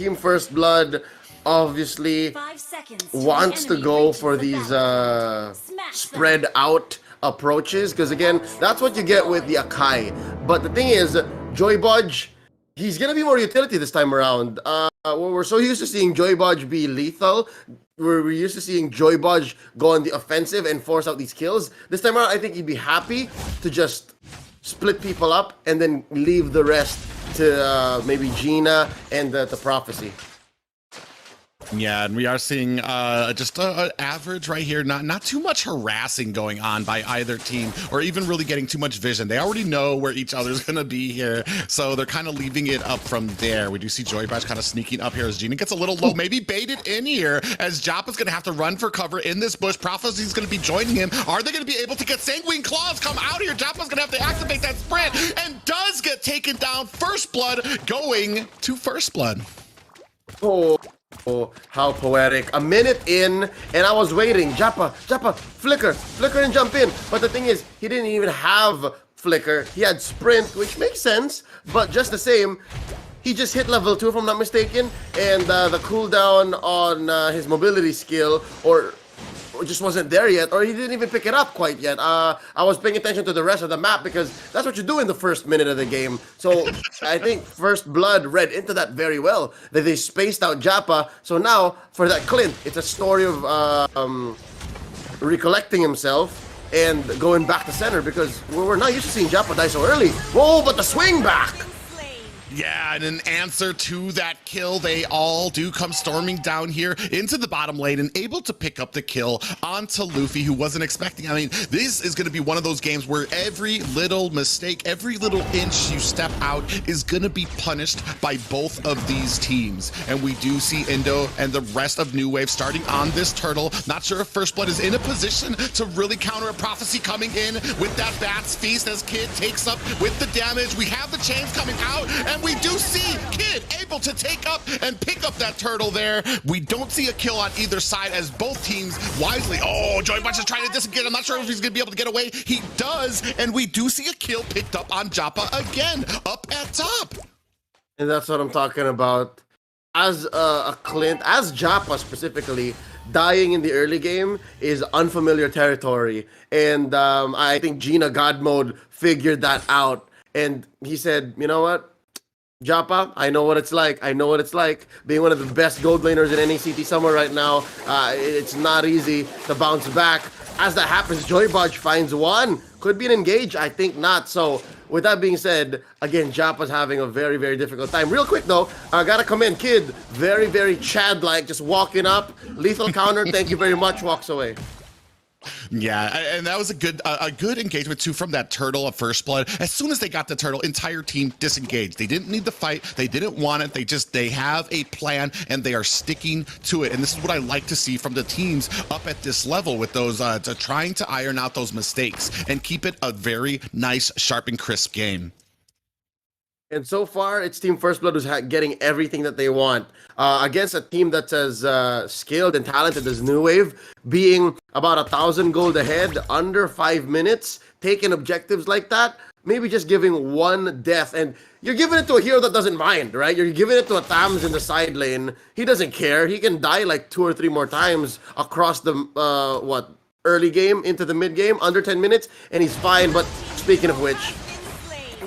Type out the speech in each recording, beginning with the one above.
Team First Blood obviously wants to go for these spread out approaches, because again, that's what you get with the Akai. But the thing is, Joy Bodge, he's gonna be more utility this time around. We're so used to seeing Joy Bodge be lethal. We're used to seeing Joy Bodge go on the offensive and force out these kills. This time around, I think he'd be happy to just split people up and then leave the rest to maybe Gina and the Prophecy. Yeah, and we are seeing just an average right here. Not too much harassing going on by either team, or even really getting too much vision. They already know where each other's gonna be here, so they're kind of leaving it up from there. We do see Joy Bodge kind of sneaking up here as Gina gets a little low, maybe baited in here, as Joppa's gonna have to run for cover in this bush. Prophecy's gonna be joining him. Are they gonna be able to get Sanguine Claws come out here? Joppa's gonna have to activate that sprint, and does get taken down. First Blood going to First Blood. Oh, how poetic. A minute in, and I was waiting. Joppa, flicker and jump in. But the thing is, he didn't even have flicker. He had sprint, which makes sense, but just the same, he just hit level 2 if I'm not mistaken, and the cooldown on his mobility skill, or just wasn't there yet, or he didn't even pick it up quite yet. I was paying attention to the rest of the map because that's what you do in the first minute of the game. So I think First Blood read into that very well, that they spaced out Joppa. So now for that Clint, it's a story of recollecting himself and going back to center, because we're not used to seeing Joppa die so early. Whoa, but the swing back! Yeah, and in answer to that kill, they all do come storming down here into the bottom lane and able to pick up the kill onto Luffy, who wasn't expecting. I mean, this is going to be one of those games where every little mistake, every little inch you step out is going to be punished by both of these teams. And we do see Indo and the rest of New Wave starting on this turtle. Not sure if First Blood is in a position to really counter a Prophecy coming in with that Bat's Feast as Kid takes up with the damage. We have the chains coming out, and we do see Kid able to take up and pick up that turtle there. We don't see a kill on either side as both teams wisely. Oh, Joy Bodge is trying to disengage. I'm not sure if he's going to be able to get away. He does, and we do see a kill picked up on Joppa again, up at top. And that's what I'm talking about. As a Clint, as Joppa specifically, dying in the early game is unfamiliar territory. And I think Gina God Mode figured that out. And he said, you know what? Joppa, I know what it's like. I know what it's like being one of the best gold laners in NACT Summer right now. It's not easy to bounce back. As that happens, Joy Bodge finds one. Could be an engage, I think not. So with that being said, again, Joppa's having a very, very difficult time. Real quick though, I gotta commend Kid. Very, very Chad-like, just walking up. Lethal counter, thank you very much, walks away. Yeah, and that was a good engagement too from that turtle of First Blood. As soon as they got the turtle, entire team disengaged. They didn't need the fight. They didn't want it. They have a plan and they are sticking to it. And this is what I like to see from the teams up at this level, with those trying to iron out those mistakes and keep it a very nice, sharp and crisp game. And so far, it's Team First Blood who's getting everything that they want against a team that's as skilled and talented as New Wave, being about 1,000 gold ahead, under 5 minutes, taking objectives like that, maybe just giving one death. And you're giving it to a hero that doesn't mind, right? You're giving it to a Tams in the side lane. He doesn't care. He can die like 2 or 3 more times across the, early game into the mid game, under 10 minutes, and he's fine. But speaking of which,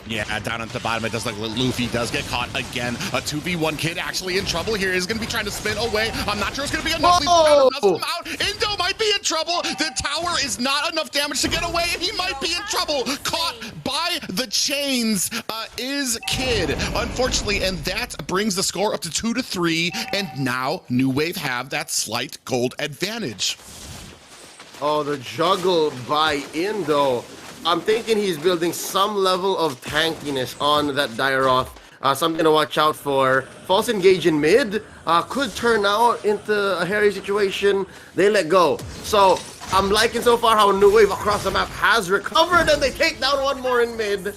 yeah, down at the bottom, it does look like Luffy does get caught again. A 2v1 Kid actually in trouble here. Is going to be trying to spin away. I'm not sure it's going to be enough. Him out. Indo might be in trouble. The tower is not enough damage to get away, and he might be in trouble. Caught by the chains is Kid, unfortunately, and that brings the score up to 2-3, and now New Wave have that slight gold advantage. Oh, the juggle by Indo. I'm thinking he's building some level of tankiness on that Dairoth. Something to watch out for. False engage in mid could turn out into a hairy situation. They let go. So I'm liking so far how New Wave across the map has recovered, and they take down one more in mid.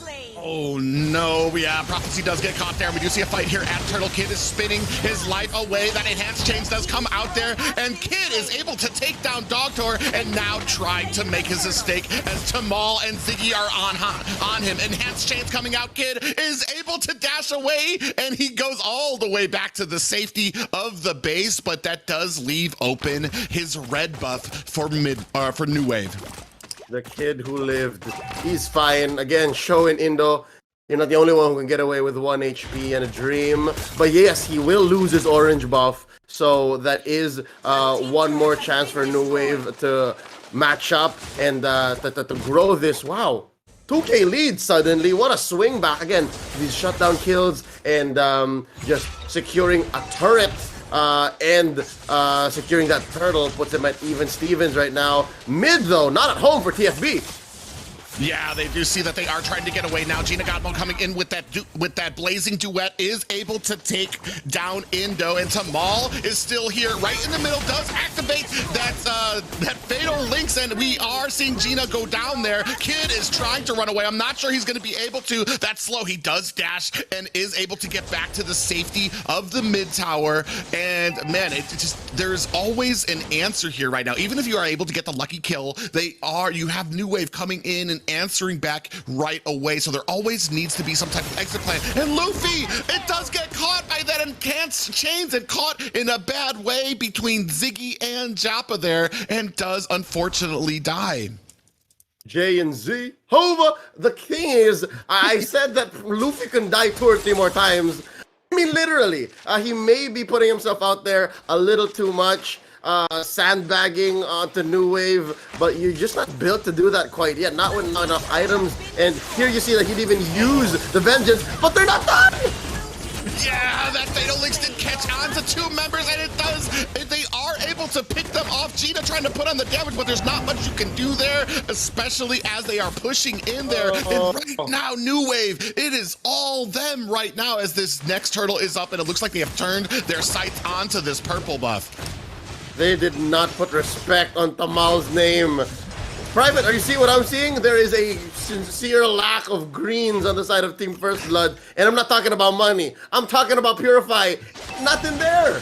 Oh no, yeah, Prophecy does get caught there. We do see a fight here at Turtle. Kid is spinning his life away. That enhanced chains does come out there, and Kid is able to take down Dogtor and now trying to make his mistake as Tamal and Ziggy are on him. Enhanced chains coming out. Kid is able to dash away, and he goes all the way back to the safety of the base, but that does leave open his red buff for New Wave. The kid who lived. He's fine. Again, showing Indo, you're not the only one who can get away with 1 HP and a dream. But yes, he will lose his orange buff. So that is one more chance for New Wave to match up and to grow this. Wow. 2K lead suddenly. What a swing back. Again, these shutdown kills and just securing a turret. And securing that turtle puts him at even Stevens right now. Mid though, not at home for TFB. Yeah, they do see that they are trying to get away now. Gina Godmo coming in with that blazing duet is able to take down Indo, and Tamal is still here right in the middle, does activate that fatal links, and we are seeing Gina go down there. Kid is trying to run away. I'm not sure he's going to be able to. That's slow. He does dash and is able to get back to the safety of the mid tower, and man, it just, there's always an answer here right now. Even if you are able to get the lucky kill, you have New Wave coming in and answering back right away. So there always needs to be some type of exit plan. And Luffy, it does get caught by that enhanced chains and caught in a bad way between Ziggy and Joppa there, and does unfortunately die. J and Z. Hova, the thing is, I said that Luffy can die 2 or 3 more times. I mean, literally. He may be putting himself out there a little too much. Sandbagging onto New Wave, but you're just not built to do that quite yet, not with not enough items. And here you see that he'd even use the Vengeance, but they're not done! Yeah, that Fatal Links did catch on to 2 members, and it does. They are able to pick them off. Gina trying to put on the damage, but there's not much you can do there, especially as they are pushing in there. And right now, New Wave, it is all them right now as this next turtle is up, and it looks like they have turned their sights onto this purple buff. They did not put respect on Tamal's name. Private, are you seeing what I'm seeing? There is a sincere lack of greens on the side of Team First Blood. And I'm not talking about money. I'm talking about Purify. Nothing there.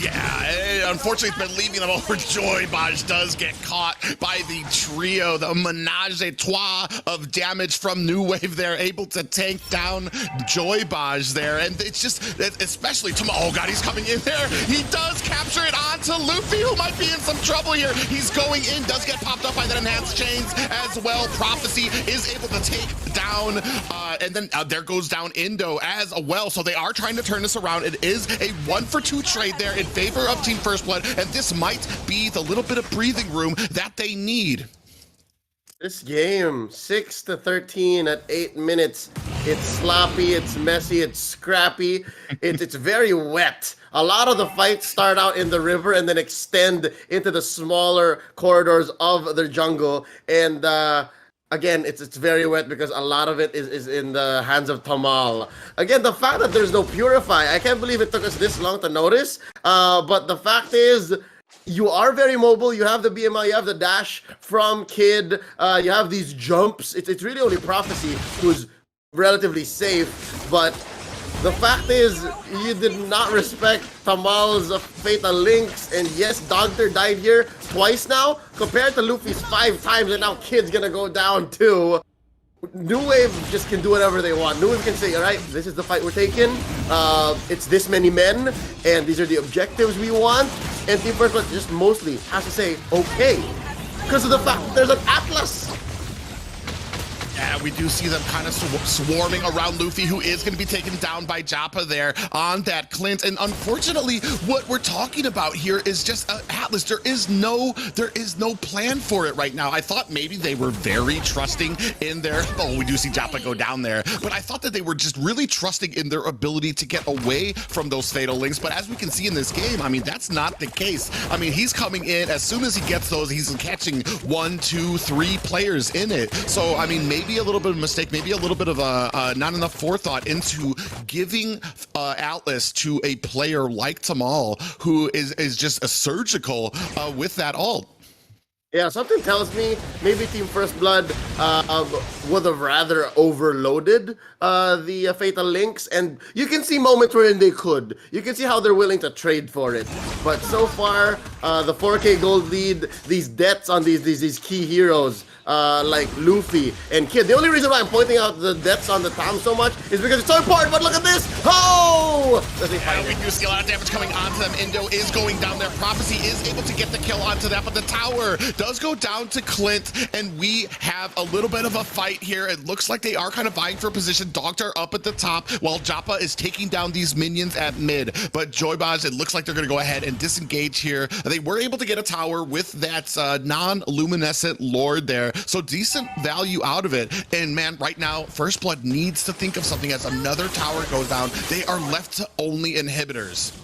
Yeah, unfortunately, it's been leaving them over. Joybaj does get caught by the trio, the menage a trois of damage from New Wave there, able to tank down Joybaj there. And it's just, especially Tamal, oh god, he's coming in there. He does capture it onto Luffy, who might be in some trouble here. He's going in, does get popped up by that enhanced chains as well. Prophecy is able to take down, and then there goes down Indo as well. So they are trying to turn this around. It is a 1-for-2 trade there in favor of Team First Blood, and this might be the little bit of breathing room that they need. This game, 6-13 at 8 minutes. It's sloppy, it's messy, it's scrappy, it's very wet. A lot of the fights start out in the river and then extend into the smaller corridors of the jungle. And again, it's very wet because a lot of it is in the hands of Tamal. Again, the fact that there's no Purify, I can't believe it took us this long to notice. But the fact is, you are very mobile. You have the BMI, you have the dash from Kid. You have these jumps. It's really only Prophecy who's relatively safe. But the fact is, you did not respect Tamal's fatal links. And yes, Doctor died here twice now, compared to Luffy's 5 times, and now Kid's gonna go down too. New Wave just can do whatever they want. New Wave can say, all right, this is the fight we're taking. It's this many men, and these are the objectives we want. And Team First Blood just mostly has to say, okay, because of the fact that there's an Atlas. Yeah, we do see them kind of swarming around Luffy, who is going to be taken down by Joppa there on that Clint. And unfortunately, what we're talking about here is just Atlas. There is no plan for it right now. I thought maybe they were very trusting in their, oh, we do see Joppa go down there, but I thought that they were just really trusting in their ability to get away from those fatal links. But as we can see in this game, I mean, that's not the case. I mean, he's coming in, as soon as he gets those, he's catching 1, 2, 3 players in it. So, I mean, maybe a little bit of a mistake, maybe a little bit of not enough forethought into giving Atlas to a player like Tamal, who is just a surgical with that ult. Yeah, something tells me maybe Team First Blood would have rather overloaded the Fatal Links, and you can see moments wherein they could. You can see how they're willing to trade for it. But so far, the 4K gold lead, these deaths on these key heroes, like Luffy and Kid. The only reason why I'm pointing out the deaths on the Tom so much is because it's so important, but look at this! Oh! Yeah, we do see a lot of damage coming onto them. Indo is going down there. Prophecy is able to get the kill onto that, but the tower does go down to Clint, and we have a little bit of a fight here. It looks like they are kind of vying for a position. Dogtar up at the top, while Joppa is taking down these minions at mid. But Joybaj, it looks like they're going to go ahead and disengage here. They were able to get a tower with that non-luminescent Lord there, so decent value out of it. And man, right now, First Blood needs to think of something as another tower goes down. They are left to only inhibitors.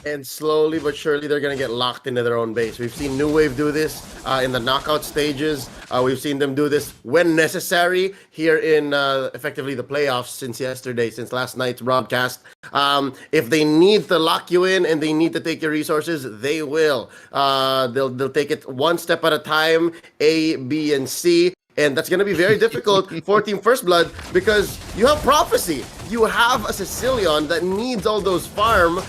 And slowly but surely, they're going to get locked into their own base. We've seen New Wave do this in the knockout stages. We've seen them do this when necessary here in effectively the playoffs since last night's broadcast. If they need to lock you in and they need to take your resources, they will. They'll take it one step at a time, A, B, and C. And that's going to be very difficult for Team First Blood because you have Prophecy. You have a Sicilian that needs all those farm.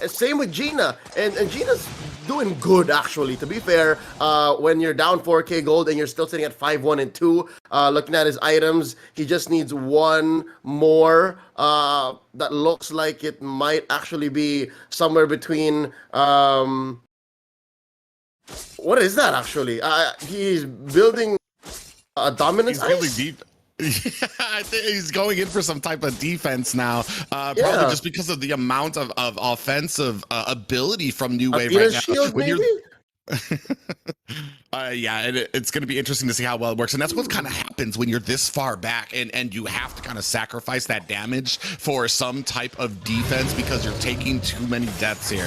Same with Gina. And Gina's doing good, actually, to be fair. When you're down 4K gold and you're still sitting at 5-1 and 2, looking at his items, he just needs one more that looks like it might actually be somewhere between... what is that, actually? He's building... a dominance. He's really deep. Yeah, I think he's going in for some type of defense now. Probably just because of the amount of offensive ability from New Wave right now. Shield, maybe? Yeah, and it's going to be interesting to see how well it works. And that's what kind of happens when you're this far back and you have to kind of sacrifice that damage for some type of defense because you're taking too many deaths here.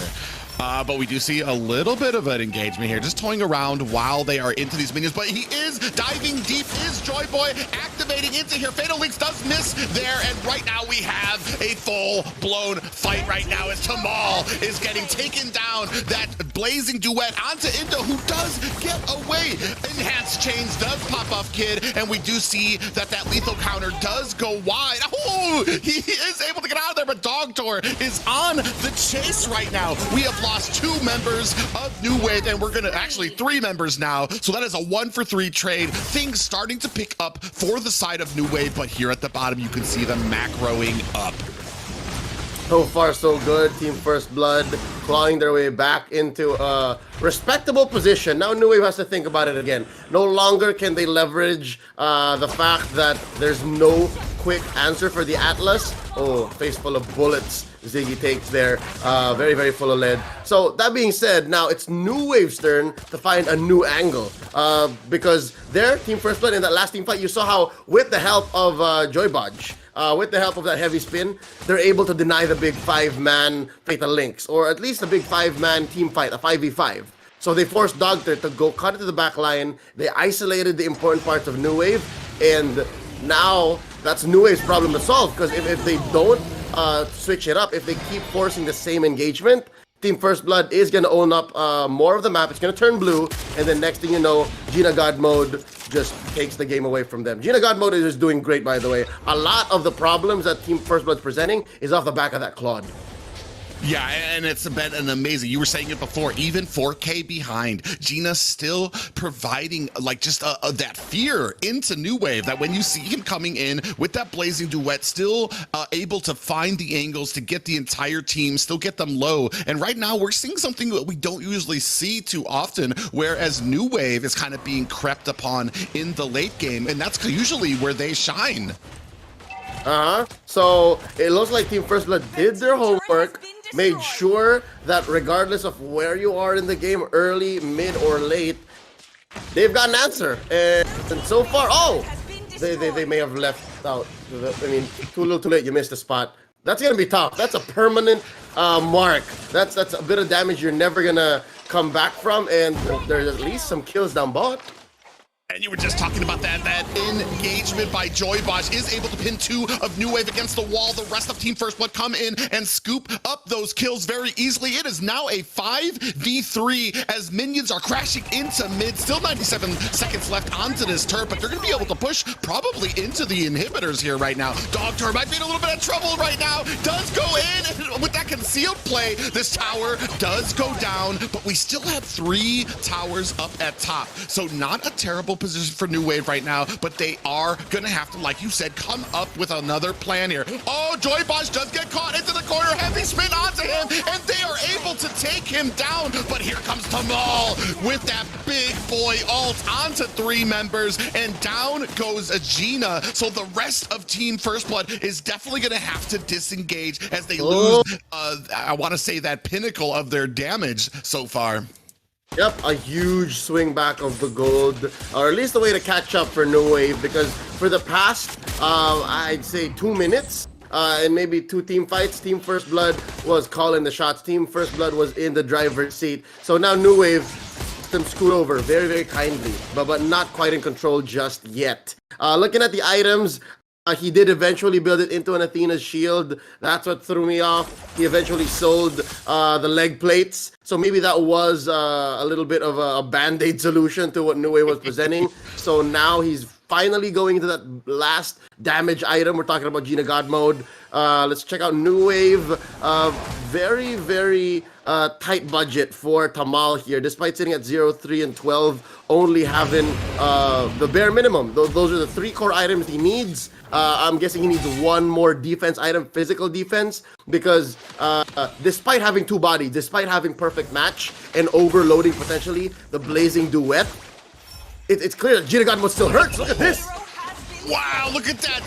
But we do see a little bit of an engagement here, just toying around while they are into these minions. But he is diving deep, is Joy Boy activating into here. Fatal Links does miss there, and right now we have a full-blown fight right now as Tamal is getting taken down. That blazing duet onto Indo, who does get away. Enhanced chains does pop off Kid, and we do see that lethal counter does go wide. Oh, he is able to get out of there, but Dogtor is on the chase right now. We have lost 2 members of New Wave, and we're gonna actually 3 members now. So that is a 1-for-3 trade. Things starting to pick up for the side of New Wave, but here at the bottom, you can see them macroing up. So far, so good. Team First Blood clawing their way back into a respectable position. Now New Wave has to think about it again. No longer can they leverage the fact that there's no quick answer for the Atlas. Oh, face full of bullets. Ziggy takes there, very, very full of lead. So that being said, now it's New Wave's turn to find a new angle, because their Team First Blood in that last team fight, you saw how with the help of Joybaj, with the help of that heavy spin, they're able to deny the big 5-man Fatal Links, or at least a big 5-man team fight, a 5v5. So they forced Dogtar to go cut into the back line. They isolated the important parts of New Wave, and now that's New Wave's problem to solve, because if they don't switch it up, if they keep forcing the same engagement, Team First Blood is going to own up more of the map. It's going to turn blue, and then next thing you know, Gina God mode just takes the game away from them. Gina God mode is doing great, by the way. A lot of the problems that Team First Blood's presenting is off the back of that Claude. Yeah, and it's been an amazing, you were saying it before, even 4K behind, Gina still providing like just that fear into New Wave, that when you see him coming in with that blazing duet, still able to find the angles to get the entire team, still get them low. And right now we're seeing something that we don't usually see too often, whereas New Wave is kind of being crept upon in the late game, and that's usually where they shine. So it looks like Team First Blood did their homework, made sure that regardless of where you are in the game, early, mid, or late, they've got an answer. And so far, they may have left out. I mean, too little, too late. You missed a spot. That's gonna be tough. That's a permanent mark. That's a bit of damage you're never gonna come back from. And there's at least some kills down bot. And you were just talking about that engagement by Joybosh is able to pin 2 of New Wave against the wall. The rest of Team First Blood come in and scoop up those kills very easily. It is now a 5v3 as minions are crashing into mid. Still 97 seconds left onto this turret, but they're going to be able to push probably into the inhibitors here right now. Dog Turret might be in a little bit of trouble right now. Does go in, and with that concealed play, this tower does go down, but we still have 3 towers up at top. So not a terrible position for New Wave right now, but they are gonna have to, like you said, come up with another plan here. Oh, Joybosh does get caught into the corner, heavy spin onto him, and they are able to take him down. But here comes Tamal with that big boy ult onto 3 members, and down goes Gina. So the rest of Team First Blood is definitely gonna have to disengage as they lose, I wanna say, that pinnacle of their damage so far. Yep, a huge swing back of the gold, or at least the way to catch up for New Wave, because for the past, I'd say 2 minutes, and maybe 2 team fights, Team First Blood was calling the shots. Team First Blood was in the driver's seat. So now New Wave them scoot over very, very kindly, but not quite in control just yet. Looking at the items, he did eventually build it into an Athena's shield. That's what threw me off. He eventually sold the leg plates. So maybe that was a little bit of a band-aid solution to what New Wave was presenting. So now he's finally going into that last damage item. We're talking about Gina God mode. Let's check out New Wave. Very, very tight budget for Tamal here. Despite sitting at 0, 3, and 12, only having the bare minimum. Those are the 3 core items he needs. I'm guessing he needs 1 more defense item, physical defense, because despite having 2 bodies, despite having perfect match and overloading potentially the blazing duet, it's clear that Gina God mode still hurts. Look at this. Wow, look at that.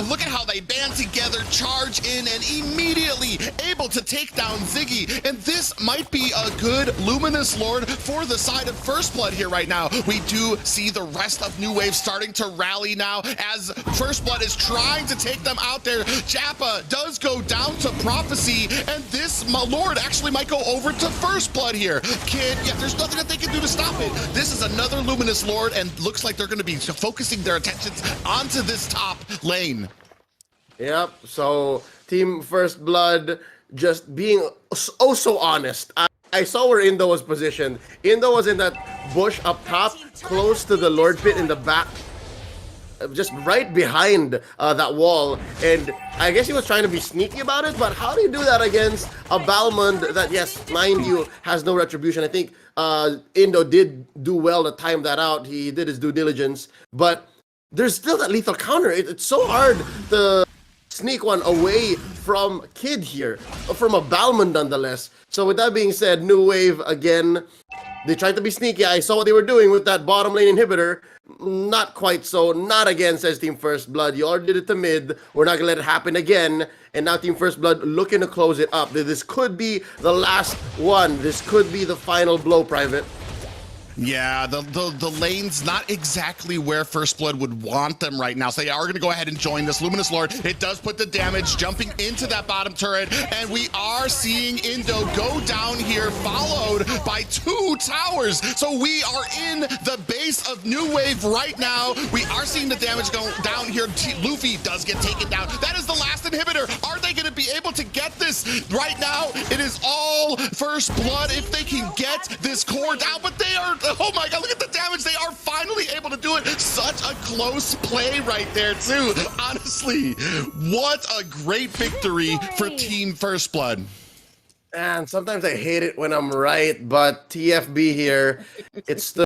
Look at how they band together, charge in, and immediately able to take down Ziggy. And this might be a good Luminous Lord for the side of First Blood here right now. We do see the rest of New Wave starting to rally now as First Blood is trying to take them out there. Jappa does go down to Prophecy, and this Lord actually might go over to First Blood here. Yeah, there's nothing that they can do to stop it. This is another Luminous Lord, and looks like they're going to be focusing their attentions onto this top lane. Yep, so Team First Blood just being oh so honest. I saw where Indo was positioned. Indo was in that bush up top, close to the Lord Pit in the back, just right behind that wall. And I guess he was trying to be sneaky about it, but how do you do that against a Balmond that, yes, mind you, has no retribution? I think Indo did do well to time that out. He did his due diligence, but there's still that lethal counter. It's so hard to sneak one away from Kid here, from a Balmond nonetheless. So with that being said, New Wave, again, they tried to be sneaky. I saw what they were doing with that bottom lane inhibitor. Not quite so. Not again, says Team First Blood. You already did it to mid. We're not going to let it happen again. And now Team First Blood looking to close it up. This could be the last one. This could be the final blow, Private. Yeah, the lane's not exactly where First Blood would want them right now. So they are going to go ahead and join this Luminous Lord. It does put the damage jumping into that bottom turret. And we are seeing Indo go down here, followed by 2 towers. So we are in the base of New Wave right now. We are seeing the damage go down here. Luffy does get taken down. That is the last inhibitor. Are they going to be able to get this right now? It is all First Blood if they can get this core down. But they are... Oh my god, look at the damage. They are finally able to do it. Such a close play right there, too. Honestly, what a great victory for Team First Blood. And sometimes I hate it when I'm right, but TFB here, it's still